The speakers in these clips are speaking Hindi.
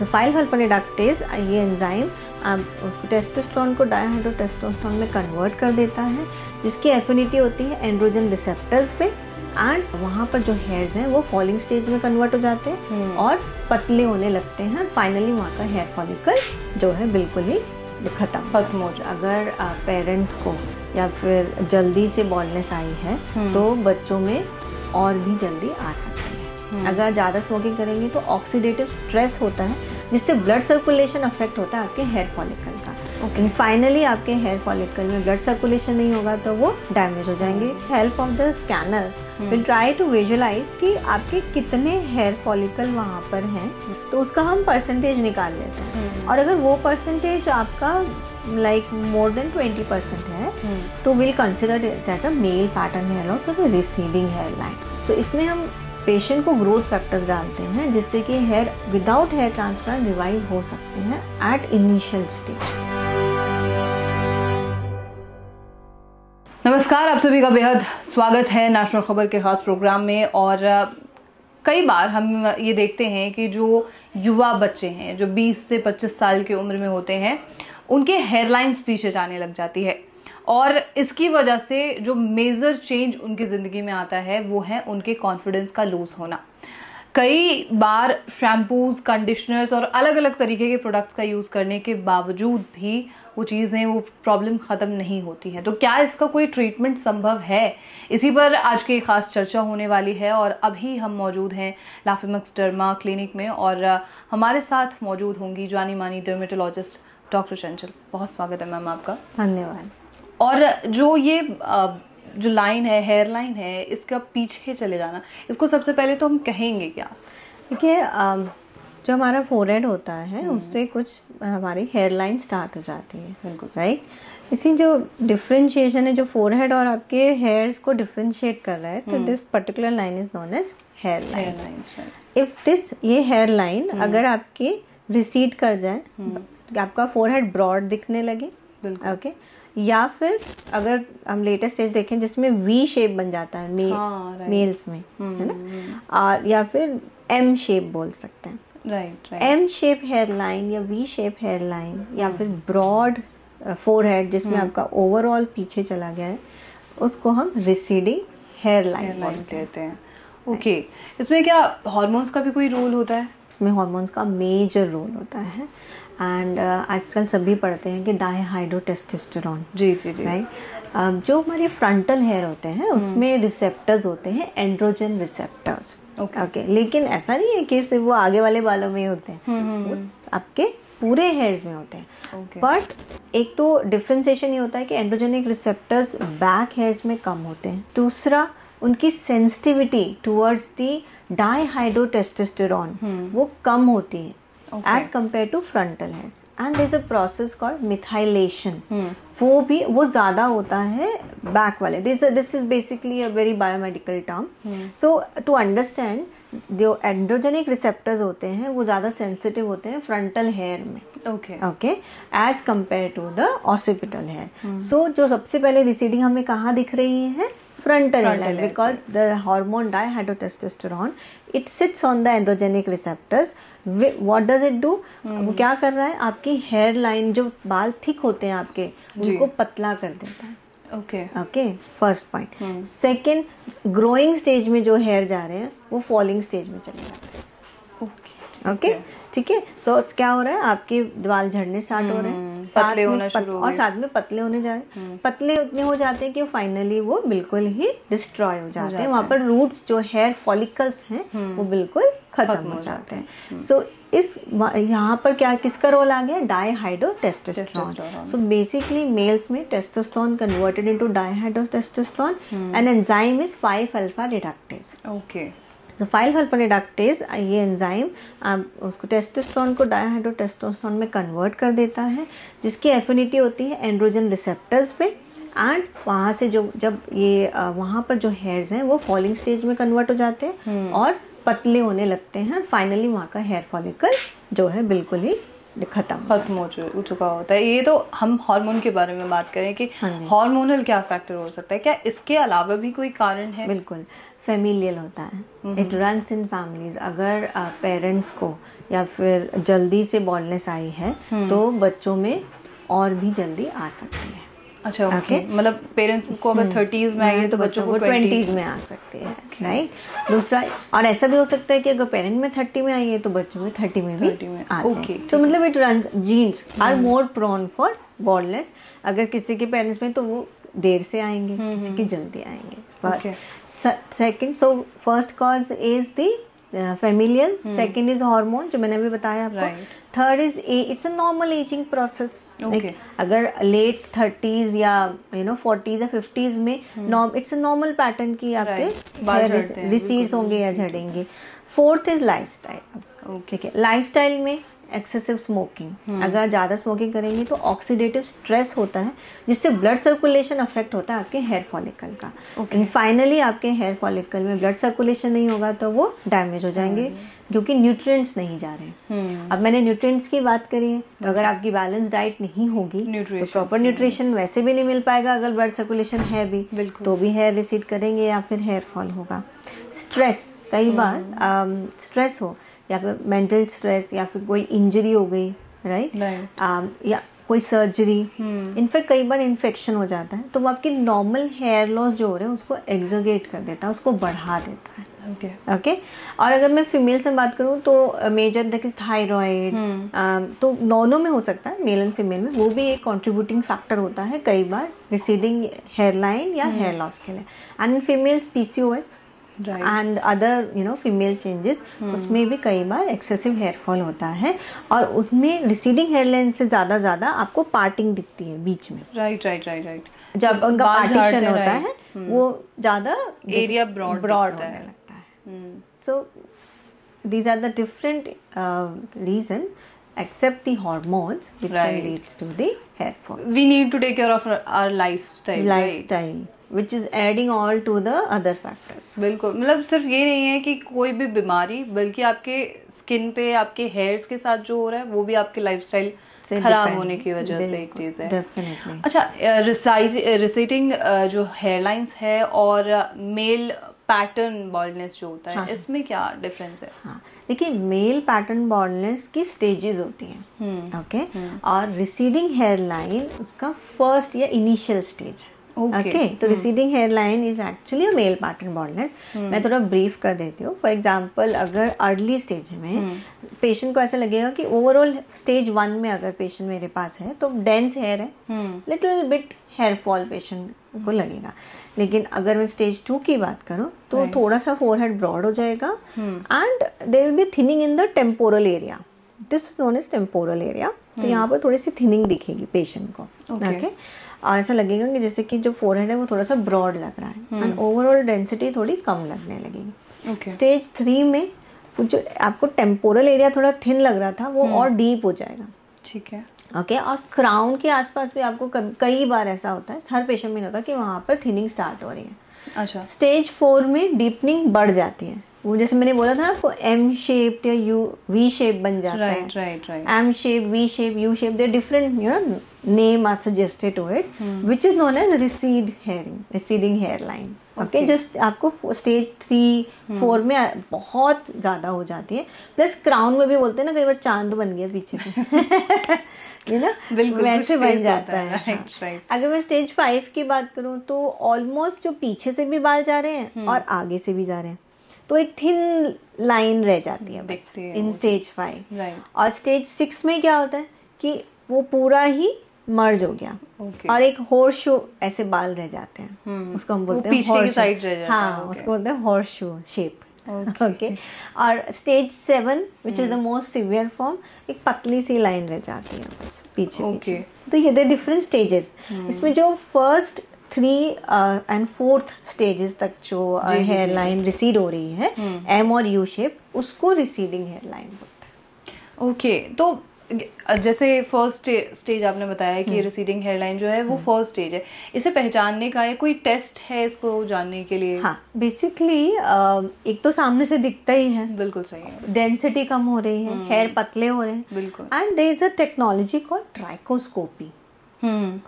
फाइल सल्फर रिडक्टेज ये एंजाइम उसको टेस्टोस्टेरोन को डायहाइड्रोटेस्टोस्टेरोन में कन्वर्ट कर देता है, जिसकी एफिनिटी होती है एंड्रोजन रिसेप्टर्स पे, एंड वहाँ पर जो हेयर्स हैं वो फॉलिंग स्टेज में कन्वर्ट हो जाते हैं और पतले होने लगते हैं। फाइनली वहाँ का हेयर फॉलिकल जो है बिल्कुल ही खत्म हो जाए। अगर पेरेंट्स को या फिर जल्दी से बॉल्डनेस आई है तो बच्चों में और भी जल्दी आ सकती है। अगर ज़्यादा स्मोकिंग करेंगे तो ऑक्सीडेटिव स्ट्रेस होता है जिससे ब्लड सर्कुलेशन अफेक्ट होता है आपके हेयर फॉलिकल का। फाइनली आपके हेयर फॉलिकल में ब्लड सर्कुलेशन नहीं होगा तो वो डैमेज हो जाएंगे। Help of the scanner will try to visualise कि आपके कितने हेयर फॉलिकल वहाँ पर हैं, तो उसका हम परसेंटेज निकाल लेते हैं। और अगर वो परसेंटेज आपका लाइक मोर देन 20% है तो will consider as a male pattern hair loss और रिसीडिंग हेयर लाइन। तो इसमें हम पेशेंट को ग्रोथ फैक्टर्स डालते हैं जिससे कि hair without hair transplant revive हो सकते हैं एट इनिशियल स्टेज। नमस्कार, आप सभी का बेहद स्वागत है नेशनल खबर के खास प्रोग्राम में। और कई बार हम ये देखते हैं कि जो युवा बच्चे हैं जो 20 से 25 साल की उम्र में होते हैं उनके हेयरलाइंस पीछे जाने लग जाती है, और इसकी वजह से जो मेजर चेंज उनकी ज़िंदगी में आता है वो है उनके कॉन्फिडेंस का लूज़ होना। कई बार शैम्पूज़, कंडीशनर्स और अलग अलग तरीके के प्रोडक्ट्स का यूज़ करने के बावजूद भी वो चीज़ें, वो प्रॉब्लम ख़त्म नहीं होती हैं। तो क्या इसका कोई ट्रीटमेंट संभव है? इसी पर आज की खास चर्चा होने वाली है। और अभी हम मौजूद हैं लाफिमक्स डर्मा क्लिनिक में और हमारे साथ मौजूद होंगी जानी मानी डर्मेटोलॉजिस्ट डॉक्टर चंचल। बहुत स्वागत है मैम आपका। धन्यवाद। और जो ये जो लाइन है, हेयर लाइन है, इसका पीछे चले जाना, इसको सबसे पहले तो हम कहेंगे क्या? देखिए, जो हमारा फोरहेड होता है उससे कुछ हमारी हेयर लाइन स्टार्ट हो जाती है। बिल्कुल राइट। इसी जो डिफरेंशिएशन है जो फोरहेड और आपके हेयर्स को डिफरेंशिएट कर रहा है, तो this particular line is known as hair line. If this ये हेयर लाइन अगर आपकी रिसीड कर जाए, आपका फोरहेड ब्रॉड दिखने लगे, ओके, या फिर अगर हम लेटेस्ट स्टेज देखें जिसमें वी शेप बन जाता है मेल्स में, है ना, और या फिर एम शेप बोल सकते हैं। Right. M shape hair line या वी शेप हेयर लाइन या फिर ब्रॉड फोरहेड जिसमें आपका ओवरऑल पीछे चला गया है, उसको हम रिसीडिंग हेयर लाइन कहते हैं। ओके, इसमें क्या हार्मोन्स का भी कोई रोल होता है? इसमें हार्मोन्स का मेजर रोल होता है। एंड आजकल सभी पढ़ते हैं कि डायहाइड्रोटेस्टोस्टेरोन। जी जी जी। राइट। जो हमारे फ्रंटल हेयर होते हैं उसमें रिसेप्टर्स होते हैं, एंड्रोजन रिसेप्टर्स। ओके। लेकिन ऐसा नहीं है कि सिर्फ वो आगे वाले बालों में ही होते हैं, वो आपके पूरे हेयर्स में होते हैं। बट एक तो डिफरेंशिएशन ये होता है कि एंड्रोजेनिक रिसेप्टर्स बैक हेयर्स में कम होते हैं। दूसरा, उनकी सेंसिटिविटी टुवर्ड्स दी डायहाइड्रोटेस्टोस्टेरोन वो कम होती है as compared to frontal hairs, and there is a process called methylation. वो ज़्यादा होता है बैक वाले। this is basically a very biomedical term. So to understand, जो एंड्रोजेनिक रिसेप्टर्स होते हैं वो ज़्यादा सेंसिटिव होते हैं फ्रंटल हेयर में, okay, as compare to the occipital hair. So जो सबसे पहले रिसीडिंग हमें कहाँ दिख रही है? frontal hair, because the hormone dihydrotestosterone it sits on the androgenic receptors. What does it do? वो क्या कर रहा है? आपकी हेयर लाइन, जो बाल थिक होते हैं आपके, उनको पतला कर देता है। Okay, first point. Second, growing stage में जो हेयर जा रहे हैं वो फॉलिंग स्टेज में चले जाते हैं। ओके, ठीक है। सो क्या हो रहा है? आपके बाल झड़ने स्टार्ट हो रहे हैं, पतले होना शुरू और साथ में पतले होने जा रहे हैं। पतले उतने हो जाते हैं कि फाइनली वो बिल्कुल ही डिस्ट्रॉय हो जाते हैं। वहाँ पर रूट्स, जो हेयर फॉलिकल्स हैं, वो बिल्कुल खत्म हो जाते हैं। सो यहाँ पर क्या, किसका रोल आ गया? डायहाइड्रोटेस्टोस्टेरोन। सो बेसिकली मेल्स में testosterone converted into dihydrotestosterone and enzyme is five alpha reductase. Okay. तो 5-अल्फा रिडक्टेज ये एंजाइम उसको टेस्टोस्टेरोन को डायहाइड्रोटेस्टोस्टेरोन में कन्वर्ट कर देता है, जिसकी एफिनिटी होती है एंड्रोजन रिसेप्टर्स पे, एंड वहाँ से जब ये वहाँ पर जो हेयर्स हैं वो फॉलिंग स्टेज में कन्वर्ट हो जाते हैं और पतले होने लगते हैं। फाइनली वहाँ का हेयर फॉलिकल जो है बिल्कुल ही खत्म हो चुका होता है। ये तो हम हार्मोन के बारे में बात करें कि हार्मोनल क्या फैक्टर हो सकता है, क्या इसके अलावा भी कोई कारण है? बिल्कुल। फेमिलियल होता है, इट रन्स इन फैमिलीज। अगर पेरेंट्स को या फिर जल्दी से बॉल्डनेस आई है तो बच्चों में और भी जल्दी आ सकती है। अच्छा, ओके। मतलब पेरेंट्स को अगर 30s में आई है तो बच्चों को 20s में आ सकती है, राइट। दूसरा, और ऐसा भी हो सकता है कि अगर पेरेंट में 30 में आई है तो बच्चों में 30 में भी आ जाए। तो मतलब it runs, genes are more prone for baldness. अगर किसी के पेरेंट्स में तो वो देर से आएंगे, किसी की जल्दी आएंगे। Second, so first cause is the familial, second is hormone जो मैंने अभी बताया आपको, third is it's a normal ageing process. अगर लेट 30s या 40s या 50s में इट्स अ नॉर्मल पैटर्न की आपके रिसीड्स होंगे या झड़ेंगे। Fourth is lifestyle. ठीक है, लाइफस्टाइल में एक्सेसिव स्मोकिंग, अगर ज़्यादा स्मोकिंग करेंगे तो ऑक्सीडेटिव स्ट्रेस होता है जिससे ब्लड सर्कुलेशन अफेक्ट होता है आपके हेयर फॉलिकल का। एंड फाइनली आपके हेयर फॉलिकल में ब्लड सर्कुलेशन नहीं होगा तो वो डैमेज हो जाएंगे क्योंकि न्यूट्रिएंट्स नहीं जा रहे। अब मैंने न्यूट्रिएंट्स की बात करी है, तो अगर आपकी बैलेंस डाइट नहीं होगी तो प्रॉपर न्यूट्रिशन वैसे भी नहीं मिल पाएगा। अगर ब्लड सर्कुलेशन है भी तो भी हेयर रिसीड करेंगे या फिर हेयर फॉल होगा। स्ट्रेस, कई बार स्ट्रेस हो या फिर मेंटल स्ट्रेस या फिर कोई इंजरी हो गई, राइट, या कोई सर्जरी, इनफैक्ट कई बार इन्फेक्शन हो जाता है तो वो आपकी नॉर्मल हेयर लॉस जो हो रहे हैं उसको एक्सजर्गेट कर देता है, उसको बढ़ा देता है। ओके। और अगर मैं फीमेल से बात करूँ तो मेजर देखिए थायराइड, तो दोनों में हो सकता है, मेल एंड फीमेल में, वो भी एक कंट्रीब्यूटिंग फैक्टर होता है कई बार रिसीडिंग हेयर लाइन या हेयर लॉस के लिए। And in females PCOS and other female changes, उसमें भी कई बार एक्सेसिव हेयर फॉल होता है और उसमें रिसीडिंग हेयर लाइन से ज़्यादा आपको पार्टिंग दिखती है बीच में। राइट। जब उनका पार्टीशन होता है वो ज़्यादा एरिया ब्रॉड होने लगता है। So these are the different reason except the hormones which can lead to the hair fall. We need to take care of our lifestyle, which is adding all to the other factors. बिल्कुल, मतलब सिर्फ ये नहीं है कि कोई भी बीमारी, बल्कि आपके स्किन पे, आपके हेयर्स के साथ जो हो रहा है वो भी आपके लाइफस्टाइल खराब होने की वजह से एक चीज है। Definitely. अच्छा, रिसीडिंग जो हेयरलाइंस है और मेल पैटर्न बॉल्डनेस जो होता है, इसमें क्या डिफरेंस है? देखिए, मेल पैटर्न बॉल्डनेस की स्टेजेस होती हैं, ओके, और रिसीडिंग हेयर लाइन उसका फर्स्ट या इनिशियल स्टेज है। ओके, तो receding hair line is actually a male pattern baldness. मैं थोड़ा ब्रीफ कर देती हूँ। फॉर एग्जांपल, अगर अर्ली स्टेज में पेशेंट को ऐसा लगेगा कि ओवरऑल स्टेज 1 में अगर पेशेंट मेरे पास है तो डेंस हेयर है, little bit hair fall patient को लगेगा। लेकिन अगर मैं स्टेज 2 की बात करूँ तो थोड़ा सा फोरहेड ब्रॉड हो जाएगा and there will be thinning in the temporal area, this is known as temporal area. तो यहाँ पर थोड़ी सी थिनिंग दिखेगी पेशेंट को, ओके, और ऐसा लगेगा कि जैसे कि जो फोरहेड है वो थोड़ा सा ब्रॉड लग रहा है एंड ओवरऑल डेंसिटी थोड़ी कम लगने लगेगी। स्टेज 3 में जो आपको टेम्पोरल एरिया थोड़ा थिन लग रहा था वो और डीप हो जाएगा। ठीक है, ओके, और क्राउन के आसपास भी आपको कई बार ऐसा होता है, हर पेशेंट में होता है कि वहाँ पर थिनिंग स्टार्ट हो रही है। अच्छा, स्टेज 4 में डीपनिंग बढ़ जाती है, वो जैसे मैंने बोला था आपको M शेप या V शेप बन जाता है। Right. M shape, V shape, U shape, they different name are suggested to it, which is known as receding hair line. Okay, just आपको स्टेज 3-4 में बहुत ज्यादा हो जाती है। प्लस क्राउन में भी बोलते हैं ना कई बार चांद बन गया पीछे से ना, बिल्कुल वैसे बन जाता है। राइट। अगर मैं स्टेज 5 की बात करूँ तो ऑलमोस्ट जो पीछे से भी बाल जा रहे हैं और आगे से भी जा रहे हैं, तो एक थिन लाइन रह जाती है बस इन स्टेज 5। और स्टेज 6 में क्या होता है कि वो पूरा ही मर्ज हो गया और एक हॉर्स शू ऐसे बाल रह जाते हैं, उसको हम बोलते हैं पीछे की साइड रह जाता है। हाँ, उसको बोलते हैं हॉर्स शू शेप। ओके, और stage 7 which is the most severe form, एक पतली सी लाइन रह जाती है बस पीछे। तो ये द डिफरेंट स्टेजेस, इसमें जो फर्स्ट 3 and 4th स्टेजेस तक जो हेयर लाइन रिसीड हो रही है, M और U शेप, उसको रिसीडिंग हेयर लाइन बोलते हैं। ओके, तो जैसे फर्स्ट स्टेज आपने बताया कि रिसीडिंग हेयर लाइन जो है वो फर्स्ट स्टेज है, इसे पहचानने का है कोई टेस्ट है इसको जानने के लिए? हाँ, बेसिकली एक तो सामने से दिखता ही है, बिल्कुल सही है, डेंसिटी कम हो रही है, हेयर पतले हो रहे हैं, बिल्कुल, and there is a technology called trichoscopy.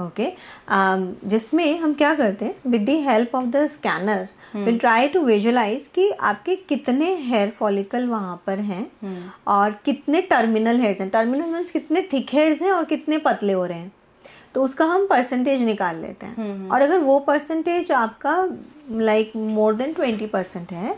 Okay, जिसमें हम क्या करते हैं, with the help of the scanner will try to visualise कि आपके कितने हेयर फॉलिकल वहाँ पर हैं और कितने टर्मिनल हेयर्स हैं। टर्मिनल मीन्स कितने थिक हेयर्स हैं और कितने पतले हो रहे हैं, तो उसका हम परसेंटेज निकाल लेते हैं। और अगर वो परसेंटेज आपका लाइक मोर देन 20% है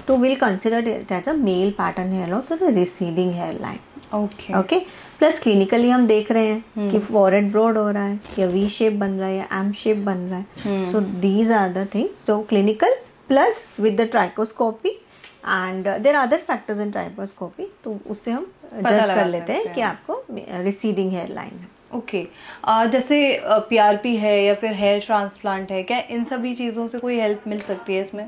तो will consider it as a male pattern hair loss और receding hair line. Okay, plus clinically हम देख रहे हैं कि फॉरहेड ब्रॉड हो रहा है या वी शेप बन रहा है या एम शेप बन रहा है। So these are the things, so clinical plus with the trichoscopy and there are other factors in trichoscopy, तो उससे हम जज कर लेते हैं कि आपको रिसीडिंग हेयर लाइन है। ओके, जैसे PRP है या फिर हेयर ट्रांसप्लांट है, क्या इन सभी चीज़ों से कोई हेल्प मिल सकती है इसमें?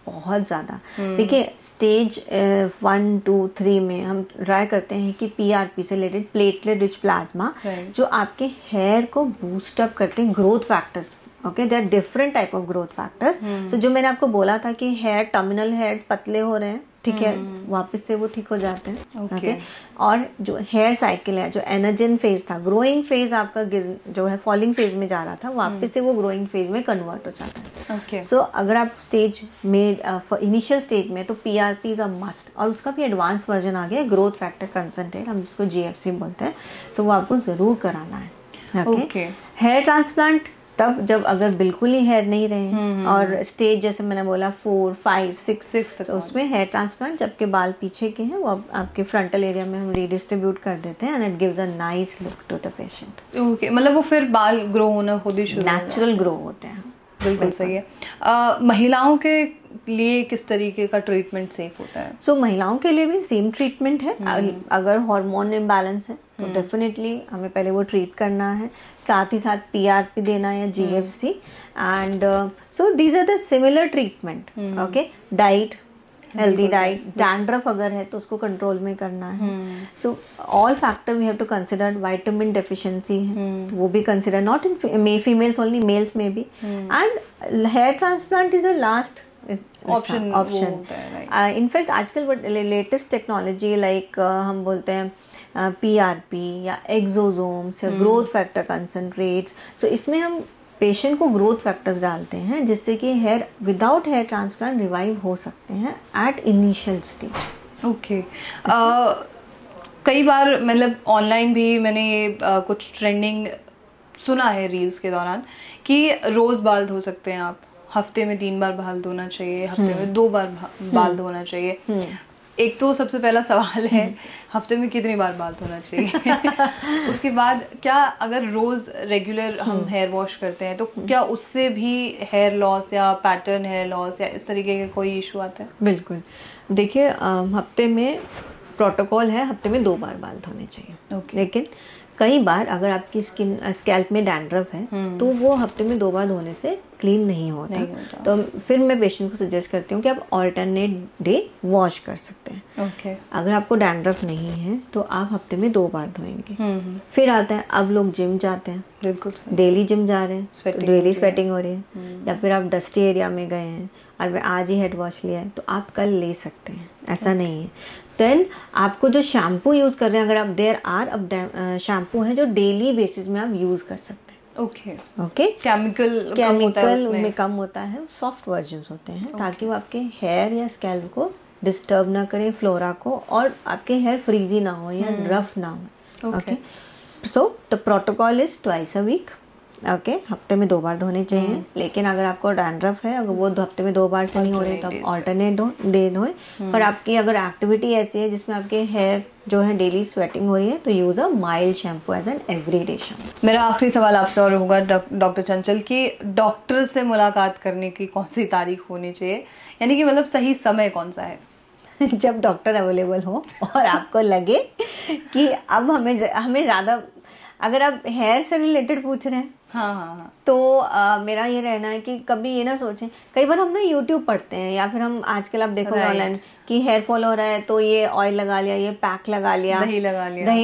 बहुत ज़्यादा। देखिए स्टेज 1, 2, 3 में हम ट्राई करते हैं कि PRP से रिलेटेड प्लेटलेट रिच प्लाज्मा जो आपके हेयर को बूस्ट अप करते हैं, growth factors. Okay, there are different type of growth factors. So जो मैंने आपको बोला था कि हेयर टर्मिनल हेयर्स पतले हो रहे हैं, ठीक है, वापस से वो ठीक हो जाते हैं। ओके, और जो हेयर साइकिल है, जो एनर्जिन फेज था, ग्रोइंग फेज आपका जो है फॉलिंग फेज में जा रहा था, वापस से वो ग्रोइंग फेज में कन्वर्ट हो जाता है। सो अगर आप स्टेज में इनिशियल स्टेज में, तो PRP इज अ मस्ट, और उसका भी एडवांस वर्जन आ गया, ग्रोथ फैक्टर कंसंट्रेट, हम जिसको GFC बोलते हैं। सो वो आपको जरूर कराना है। ओके, हेयर ट्रांसप्लांट तब जब अगर बिल्कुल ही हेयर नहीं रहे और स्टेज जैसे मैंने बोला 4, 5, 6 तो उसमें हेयर ट्रांसप्लांट, जबकि बाल पीछे के हैं वो आपके फ्रंटल एरिया में हम रीडिस्ट्रीब्यूट कर देते हैं and it gives a nice look to the patient. Okay, मतलब वो फिर बाल ग्रो होना खुद ही शुरू, नेचुरल ग्रो होते हैं। बिल्कुल सही है। महिलाओं के लिए किस तरीके का ट्रीटमेंट सेफ होता है? सो महिलाओं के लिए भी सेम ट्रीटमेंट है। अगर हार्मोन इम्बैलेंस है तो डेफिनेटली हमें पहले वो ट्रीट करना है, साथ ही साथ PRP देना है, GFC, and so these are the similar treatment. Okay, diet, healthy diet, dandruff अगर है तो उसको कंट्रोल में करना है। So all factor we have to consider. Vitamin deficiency है तो वो भी consider, not in females only, males में भी। And hair transplant is the last option. In fact आजकल लेटेस्ट टेक्नोलॉजी लाइक हम बोलते हैं PRP या एक्सोसोम्स या ग्रोथ फैक्टर कंसंट्रेट्स। सो इसमें हम पेशेंट को ग्रोथ फैक्टर्स डालते हैं जिससे कि hair without hair transplant revive हो सकते हैं एट इनिशियल स्टेज। ओके, कई बार मतलब ऑनलाइन भी मैंने ये कुछ ट्रेंडिंग सुना है रील्स के दौरान कि रोज़ बाल धो सकते हैं आप, हफ्ते में 3 बार बाल धोना चाहिए, हफ्ते में 2 बार बाल धोना चाहिए। एक तो सबसे पहला सवाल है हफ्ते में कितनी बार बाल धोना चाहिए? उसके बाद क्या अगर रोज रेगुलर हम हेयर वॉश करते हैं तो क्या उससे भी हेयर लॉस या पैटर्न हेयर लॉस या इस तरीके के कोई इशू आता है? बिल्कुल, देखिए हफ्ते में प्रोटोकॉल है, हफ्ते में 2 बार बाल धोने चाहिए। लेकिन कई बार अगर आपकी स्कैल्प में डैंड्रफ है तो वो हफ्ते में 2 बार धोने से क्लीन नहीं होता। तो फिर मैं पेशेंट को सजेस्ट करती हूँ कि आप ऑल्टरनेट डे वॉश कर सकते हैं। अगर आपको डैंड्रफ नहीं है तो आप हफ्ते में 2 बार धोएंगे। फिर आता है, अब लोग जिम जाते हैं, बिल्कुल डेली जिम जा रहे हैं, डेली स्वेटिंग हो रही है, या फिर आप डस्टी एरिया में गए हैं और आज ही हेड वॉश लिया है तो आप कल ले सकते हैं, ऐसा नहीं है। देन आपको जो शैम्पू यूज़ कर रहे हैं, अगर आप देयर आर अब शैम्पू है जो डेली बेसिस में आप यूज़ कर सकते हैं। ओके, केमिकल में कम होता है, सॉफ्ट वर्जन्स होते हैं ताकि वो आपके हेयर या स्कैल्प को डिस्टर्ब ना करें, फ्लोरा को, और आपके हेयर फ्रीजी ना हो या रफ ना हो। Okay, so the protocol is twice a week. Okay, हफ्ते में 2 बार धोने चाहिए। लेकिन अगर आपको डैंड्रफ है, अगर वो हफ्ते में 2 बार से नहीं हो रहे तो आप ऑल्टरनेट डे धोएं। पर आपकी अगर एक्टिविटी ऐसी है जिसमें आपके हेयर जो है डेली स्वेटिंग हो रही है तो use a mild shampoo as an everyday shampoo. मेरा आखिरी सवाल आपसे और होगा डॉक्टर चंचल कि डॉक्टर से मुलाकात करने की कौन सी तारीख होनी चाहिए, यानी कि मतलब सही समय कौन सा है? जब डॉक्टर अवेलेबल हो और आपको लगे कि अब हमें ज़्यादा, अगर आप हेयर से रिलेटेड पूछ रहे हैं तो मेरा ये रहना है कि कभी ये ना सोचें, कई बार हम ना YouTube पढ़ते हैं या फिर हम आजकल आप देखोगे ऑनलाइन कि हेयर फॉल हो रहा है तो ये ऑयल लगा लिया, ये पैक लगा लिया, दही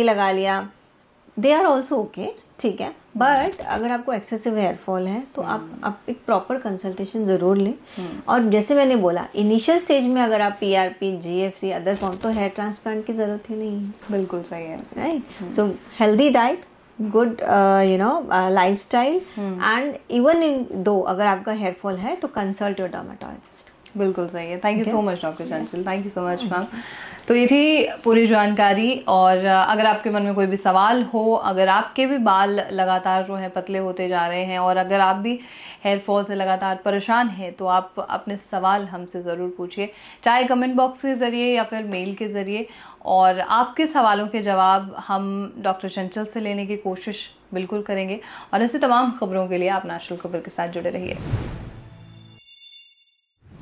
लगा लिया, दे आर ऑल्सो ओके, ठीक है। बट अगर आपको एक्सेसिव हेयर फॉल है तो आप एक प्रॉपर कंसल्टेशन ज़रूर लें। और जैसे मैंने बोला इनिशियल स्टेज में अगर आप PRP, GFC, अदर फॉर्म, तो हेयर ट्रांसप्लांट की ज़रूरत ही नहीं है। बिल्कुल सही है, right. So healthy diet, good lifestyle, and even in दो अगर आपका हेयर फॉल है तो कंसल्ट योर डर्मेटोलॉजिस्ट। बिल्कुल सही है। Thank you so much doctor Chanchal, thank you so much ma'am. तो ये थी पूरी जानकारी। और अगर आपके मन में कोई भी सवाल हो, अगर आपके भी बाल लगातार जो है पतले होते जा रहे हैं और अगर आप भी हेयर फॉल से लगातार परेशान हैं, तो आप अपने सवाल हमसे ज़रूर पूछिए, चाहे कमेंट बॉक्स के ज़रिए या फिर मेल के ज़रिए। और आपके सवालों के जवाब हम डॉक्टर चंचल से लेने की कोशिश बिल्कुल करेंगे। और ऐसे तमाम खबरों के लिए आप नेशनल खबर के साथ जुड़े रहिए।